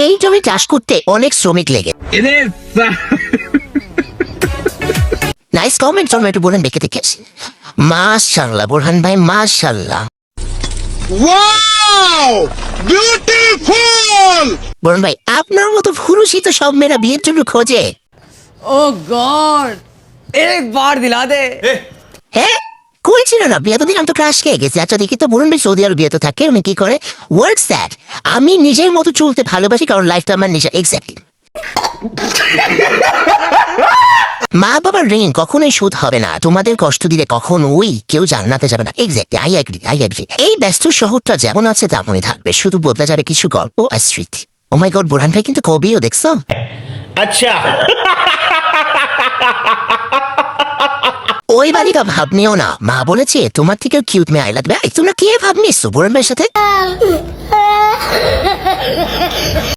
এই জমি চাষ করতে অনেক শ্রমিক লেগে। নাইস কমেন্ট, চলো একটু বলেন দেখে দেখে। মাশাআল্লাহ বোরহান ভাই, মাশাআল্লাহ। Wow beautiful. বোরহান ভাই, আপনার মতো পুরুষই তো সব মেয়েরা বিয়ের জন্য খোঁজে। ओ गॉड एक बार दिला दे। হ্যাঁ, কই ছিল না বিয়ে? এতদিন আমি তো ক্রাশ খেয়ে গেছি। আচ্ছা দেখি তো, বোরহান ভাই সৌদি আরব বিয়ে তো থাকে, উনি কি করে? ওয়ার্ডস দ্যাট, আমি নিজের মতো চলতে ভালোবাসি, কারণ লাইফটা আমার নিজের। এক্স্যাক্টলি। মা বাবার ঋণ কখনোই শোধ হবে না, তোমাদের কষ্ট দিলে কখনোই কেউ জান্নাতে যাবে না। Exactly, I agree. এই ব্যস্ত শহরটা যেমন আছে তেমনই থাকবে, শুধু বদলে যাবে কিছু গল্প আর স্মৃতি। ও মাই গড, বোরহান ভাই কিন্তু কবিও দেখছো। अच्छा ওই বালিকা ভাব নিও না, মা বলেছে তোমার থেকেও কিউট মেয়ে আই লাগবে। তোমরা কে ভাব নিচ্ছো বোরহান ভাইয়ের সাথে?